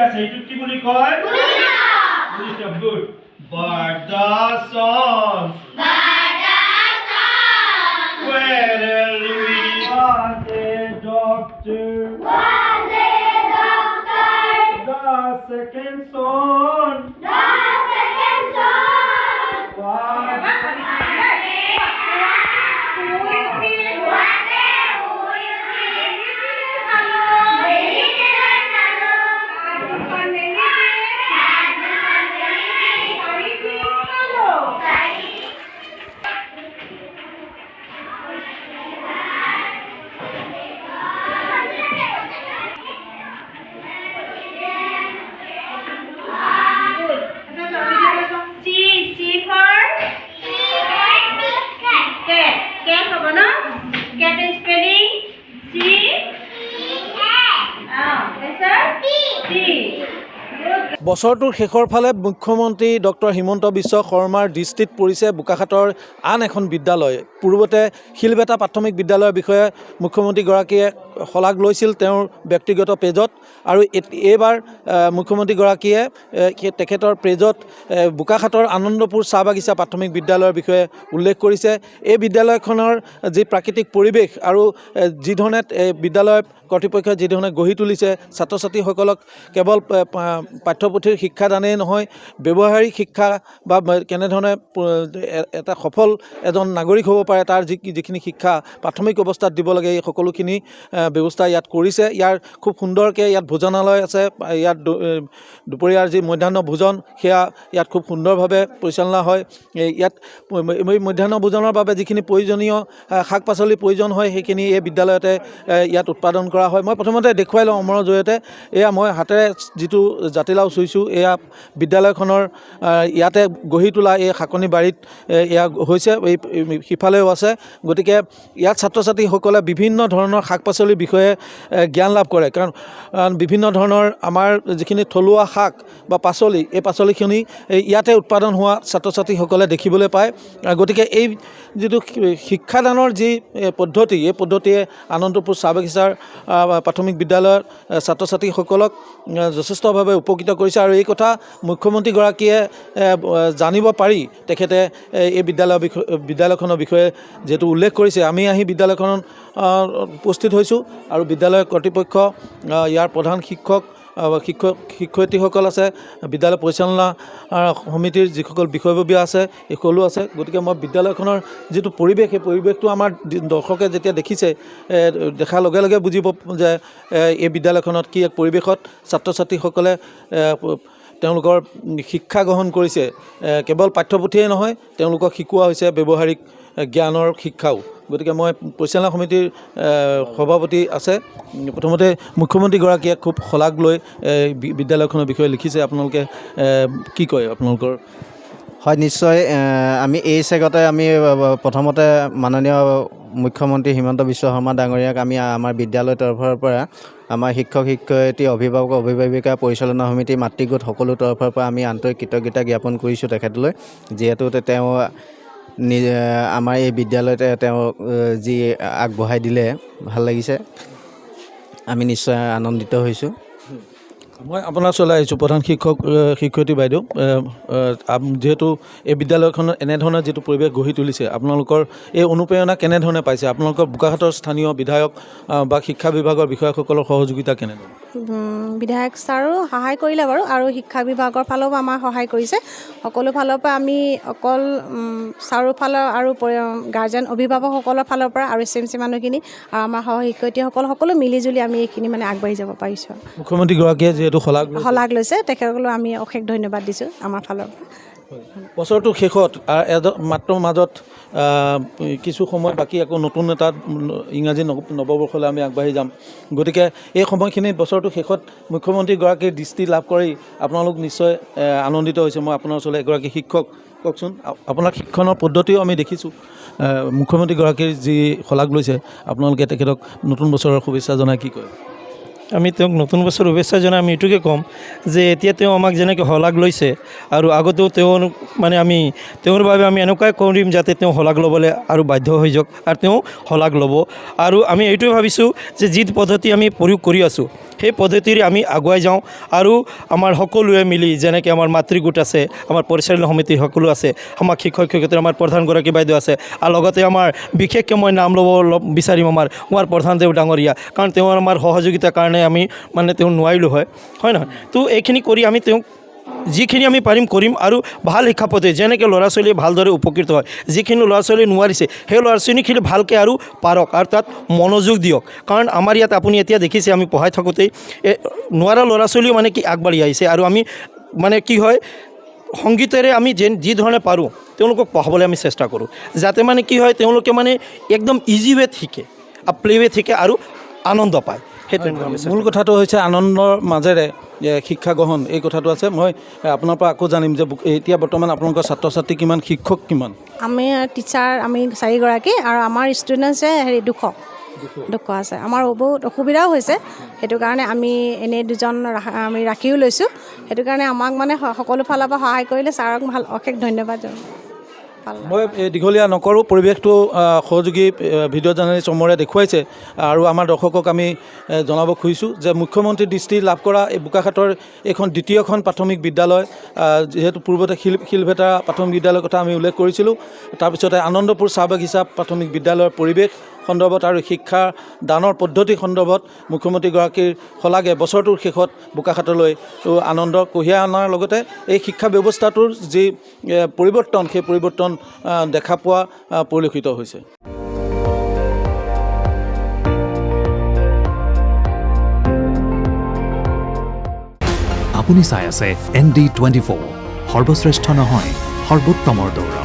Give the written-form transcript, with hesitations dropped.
আছে এইটো কি বুলি কয় good But the song where Louis was a doctor the second son বছৰটোৰ শেষৰ ফালে মুখ্যমন্ত্ৰী ডক্টৰ হিমন্ত বিশ্ব শৰ্মাৰ দৃষ্টিত পৰিছে বোকাখাতৰ আন এখন বিদ্যালয়। পূৰ্বতে শিলবেটা প্ৰাথমিক বিদ্যালয়ৰ বিষয়ে মুখ্যমন্ত্ৰীগৰাকীয়ে শলাগ লৈছিল তেওঁৰ ব্যক্তিগত পেজত, আৰু এইবাৰ মুখ্যমন্ত্ৰীগৰাকীয়ে তেখেতৰ পেজত বোকাখাতৰ আনন্দপুৰ চাহ বাগিচা প্ৰাথমিক বিদ্যালয়ৰ বিষয়ে উল্লেখ কৰিছে। এই বিদ্যালয়খনৰ যি প্ৰাকৃতিক পৰিৱেশ আৰু যিধৰণে বিদ্যালয় কৰ্তৃপক্ষই যিধৰণে গঢ়ি তুলিছে ছাত্ৰ ছাত্ৰীসকলক কেৱল পাঠ্যপুথিৰ শিক্ষাদানেই নহয়, ব্যৱহাৰিক শিক্ষা বা কেনেধৰণে এটা সফল এজন নাগৰিক হ'ব পাৰে তাৰ যিখিনি শিক্ষা প্ৰাথমিক অৱস্থাত দিব লাগে এই সকলোখিনি ব্যৱস্থা ইয়াত কৰিছে। ইয়াৰ খুব সুন্দৰকৈ ইয়াত ভোজনালয় আছে, ইয়াত দুপৰীয়াৰ যি মধ্যাহ্ন ভোজন সেয়া ইয়াত খুব সুন্দৰভাৱে পৰিচালনা হয়। ইয়াত মধ্যাহ্ন ভোজনৰ বাবে যিখিনি প্ৰয়োজনীয় শাক পাচলিৰ প্ৰয়োজন হয় সেইখিনি এই বিদ্যালয়তে ইয়াত উৎপাদন কৰা হয়। মই প্ৰথমতে দেখুৱাই লওঁ অমৰৰ জৰিয়তে। এয়া মই হাতেৰে যিটো জাতিলাও চুইছোঁ এয়া বিদ্যালয়খনৰ ইয়াতে গঢ়ি তোলা এই শাকনি বাৰীত এয়া হৈছে, এই সিফালেও আছে। গতিকে ইয়াত ছাত্ৰ ছাত্ৰীসকলে বিভিন্ন ধৰণৰ শাক পাচলিৰ বিষয়ে জ্ঞান লাভ কৰে, কাৰণ বিভিন্ন ধৰণৰ আমাৰ যিখিনি থলুৱা শাক বা পাচলি এই পাচলিখিনি ইয়াতে উৎপাদন হোৱা ছাত্ৰ ছাত্ৰীসকলে দেখিবলৈ পায়। গতিকে এই যিটো শিক্ষাদানৰ যি পদ্ধতি এই পদ্ধতিয়ে আনন্দপুৰ চাহ বাগিচাৰ প্ৰাথমিক বিদ্যালয়ৰ ছাত্ৰ ছাত্ৰীসকলক যথেষ্টভাৱে উপকৃত কৰিছে, আৰু এই কথা মুখ্যমন্ত্ৰীগৰাকীয়ে জানিব পাৰি তেখেতে এই বিদ্যালয়খনৰ বিষয়ে যিহেতু উল্লেখ কৰিছে। আমি আহি বিদ্যালয়খনত উপস্থিত হৈছোঁ আৰু বিদ্যালয় কৰ্তৃপক্ষ, ইয়াৰ প্ৰধান শিক্ষয়িত্ৰীসকল আছে, বিদ্যালয় পৰিচালনা সমিতিৰ যিসকল বিষয়ববীয়া আছে এই সকলো আছে। গতিকে মই বিদ্যালয়খনৰ যিটো পৰিৱেশ সেই পৰিৱেশটো আমাৰ দৰ্শকে যেতিয়া দেখিছে দেখাৰ লগে লগে বুজিব যে এই বিদ্যালয়খনত কি এক পৰিৱেশত ছাত্ৰ ছাত্ৰীসকলে তেওঁলোকৰ শিক্ষা গ্ৰহণ কৰিছে। কেৱল পাঠ্যপুথিয়েই নহয়, তেওঁলোকক শিকোৱা হৈছে ব্যৱহাৰিক জ্ঞানৰ শিক্ষাও। গতিকে মই পৰিচালনা সমিতিৰ সভাপতি আছে, প্ৰথমতে মুখ্যমন্ত্ৰীগৰাকীয়ে খুব শলাগ লৈ বিদ্যালয়খনৰ বিষয়ে লিখিছে। আপোনালোকে কি কয় আপোনালোকৰ? হয়, নিশ্চয়। আমি এই চেগতে আমি প্ৰথমতে মাননীয় মুখ্যমন্ত্ৰী হিমন্ত বিশ্ব শৰ্মা ডাঙৰীয়াক আমি আমাৰ বিদ্যালয়ৰ তৰফৰ পৰা আমাৰ শিক্ষক শিক্ষয়িত্ৰী অভিভাৱক অভিভাৱিকা পৰিচালনা সমিতি মাতৃগোট সকলো তৰফৰ পৰা আমি আন্তৰিক কৃতজ্ঞতা জ্ঞাপন কৰিছোঁ তেখেতলৈ, যিহেতু তেওঁ আমাৰ এই বিদ্যালয়তে তেওঁ যি আগবঢ়াই দিলে ভাল লাগিছে, আমি নিশ্চয় আনন্দিত হৈছোঁ। মই আপোনাৰ ওচৰলৈ আহিছোঁ প্ৰধান শিক্ষয়িত্ৰী বাইদেউ। যিহেতু এই বিদ্যালয়খনত এনেধৰণৰ যিটো পৰিৱেশ গঢ়ি তুলিছে, আপোনালোকৰ এই অনুপ্ৰেৰণা কেনেধৰণে পাইছে? আপোনালোকৰ বোকাখাতৰ স্থানীয় বিধায়ক বা শিক্ষা বিভাগৰ বিষয়াসকলৰ সহযোগিতা কেনেধৰণে? বিধায়ক ছাৰো সহায় কৰিলে বাৰু, আৰু শিক্ষা বিভাগৰ ফালেও আমাৰ সহায় কৰিছে। সকলো ফালৰ পৰা আমি অকল ছাৰৰ ফালৰ আৰু গাৰ্জেন অভিভাৱকসকলৰ ফালৰ পৰা আৰু SMC মানুহখিনি আৰু আমাৰ সহ শিক্ষয়িত্ৰীসকল সকলো মিলিজুলি আমি এইখিনি মানে আগবাঢ়ি যাব পাৰিছোঁ। মুখ্যমন্ত্ৰীগৰাকীয়ে যিহেতু শলাগ লৈছে তেখেতসকলক আমি অশেষ ধন্যবাদ দিছোঁ আমাৰ ফালৰ পৰা। বছৰটোৰ শেষত মাত্ৰ মাজত কিছু সময় বাকী, আকৌ নতুন এটা ইংৰাজী নৱবৰ্ষলৈ আমি আগবাঢ়ি যাম। গতিকে এই সময়খিনিত বছৰটোৰ শেষত মুখ্যমন্ত্ৰীগৰাকীৰ দৃষ্টি লাভ কৰি আপোনালোক নিশ্চয় আনন্দিত হৈছে। মই আপোনাৰ ওচৰলৈ এগৰাকী শিক্ষক, কওকচোন আপোনাৰ শিক্ষণৰ পদ্ধতিও আমি দেখিছোঁ, মুখ্যমন্ত্ৰীগৰাকীৰ যি শলাগ লৈছে, আপোনালোকে তেখেতক নতুন বছৰৰ শুভেচ্ছা জনাই কি কয়? আমি তেওঁক নতুন বছৰ শুভেচ্ছা জনাই আমি এইটোকে ক'ম যে এতিয়া তেওঁ আমাক যেনেকৈ শলাগ লৈছে আৰু আগতেও তেওঁ মানে আমি তেওঁৰ বাবে আমি এনেকুৱাই কৰিম যাতে তেওঁ শলাগ ল'বলৈ আৰু বাধ্য হৈ যাওক আৰু তেওঁ শলাগ ল'ব। আৰু আমি এইটোৱে ভাবিছোঁ যে যি পদ্ধতি আমি প্ৰয়োগ কৰি আছোঁ সেই পদ্ধতিৰে আমি আগুৱাই যাওঁ আৰু আমাৰ সকলোৱে মিলি যেনেকৈ আমাৰ মাতৃগোট আছে, আমাৰ পৰিচালনা সমিতিৰ সকলো আছে, আমাক শিক্ষক শিক্ষয়িত্ৰী আমাৰ প্ৰধানগৰাকী বাইদেউ আছে আৰু লগতে আমাৰ বিশেষকৈ মই নাম ল'ব বিচাৰিম আমাৰ প্ৰধানদেৱ ডাঙৰীয়া, কাৰণ তেওঁৰ আমাৰ সহযোগিতাৰ কাৰণে আমি মানে তেওঁ নোৱাৰিলোঁ হয় নহয়। তো এইখিনি কৰি আমি তেওঁক যিখিনি আমি পাৰিম কৰিম আৰু ভাল শিক্ষা পদ্ধতি যেনেকৈ ল'ৰা ছোৱালীয়ে ভালদৰে উপকৃত হয়, যিখিনি ল'ৰা ছোৱালীয়ে নোৱাৰিছে সেই ল'ৰা ছোৱালীখিনি ভালকৈ আৰু পাৰক আৰু তাত মনোযোগ দিয়ক। কাৰণ আমাৰ ইয়াত আপুনি এতিয়া দেখিছে আমি পঢ়াই থাকোঁতেই নোৱাৰা ল'ৰা ছোৱালীও মানে কি আগবাঢ়ি আহিছে আৰু আমি মানে কি হয় সংগীতেৰে আমি যি ধৰণে পাৰোঁ তেওঁলোকক পঢ়াবলৈ আমি চেষ্টা কৰোঁ যাতে মানে কি হয় তেওঁলোকে মানে একদম ইজি ৱেত শিকে আৰু প্লে ৱেত শিকে আৰু আনন্দ পায়। মূল কথাটো হৈছে আনন্দৰ মাজেৰে শিক্ষা গ্ৰহণ, এই কথাটো আছে। মই আপোনাৰ পৰা আকৌ জানিম যে এতিয়া বৰ্তমান আপোনালোকৰ ছাত্ৰ ছাত্ৰী কিমান, শিক্ষক কিমান? আমি টিচাৰ আমি 4গৰাকী আৰু আমাৰ ষ্টুডেণ্টছ যে 200 আছে। আমাৰ বহুত অসুবিধাও হৈছে, সেইটো কাৰণে আমি এনেই 2জন আমি ৰাখিও লৈছোঁ। সেইটো কাৰণে আমাক মানে সকলো ফালৰ পৰা সহায় কৰিলে ছাৰক অশেষ ধন্যবাদ জনাওঁ। মই দীঘলীয়া নকৰোঁ, পৰিৱেশটো সহযোগী ভিডিঅ' জাৰ্নেলিষ্ট চমৰে দেখুৱাইছে আৰু আমাৰ দৰ্শকক আমি জনাব খুজিছোঁ যে মুখ্যমন্ত্ৰীৰ দৃষ্টি লাভ কৰা এই বোকাখাটৰ এইখন দ্বিতীয়খন প্ৰাথমিক বিদ্যালয়, যিহেতু পূৰ্বতে শিলভেটা প্ৰাথমিক বিদ্যালয়ৰ কথা আমি উল্লেখ কৰিছিলোঁ, তাৰপিছতে আনন্দপুৰ চাহ বাগিচা প্ৰাথমিক বিদ্যালয়ৰ পৰিৱেশ সন্দৰ্ভত আৰু শিক্ষা দানৰ পদ্ধতি সন্দৰ্ভত মুখ্যমন্ত্ৰীগৰাকীৰ শলাগে বছৰটোৰ শেষত বোকাখাটলৈ আনন্দ কঢ়িয়াই অনাৰ লগতে এই শিক্ষা ব্যৱস্থাটোৰ যি পৰিৱৰ্তন সেই পৰিৱৰ্তন দেখা পোৱা পৰিলক্ষিত হৈছে। আপুনি চাই আছে ND24, সৰ্বশ্ৰেষ্ঠ নহয় সৰ্বোত্তমৰ দৌৰা।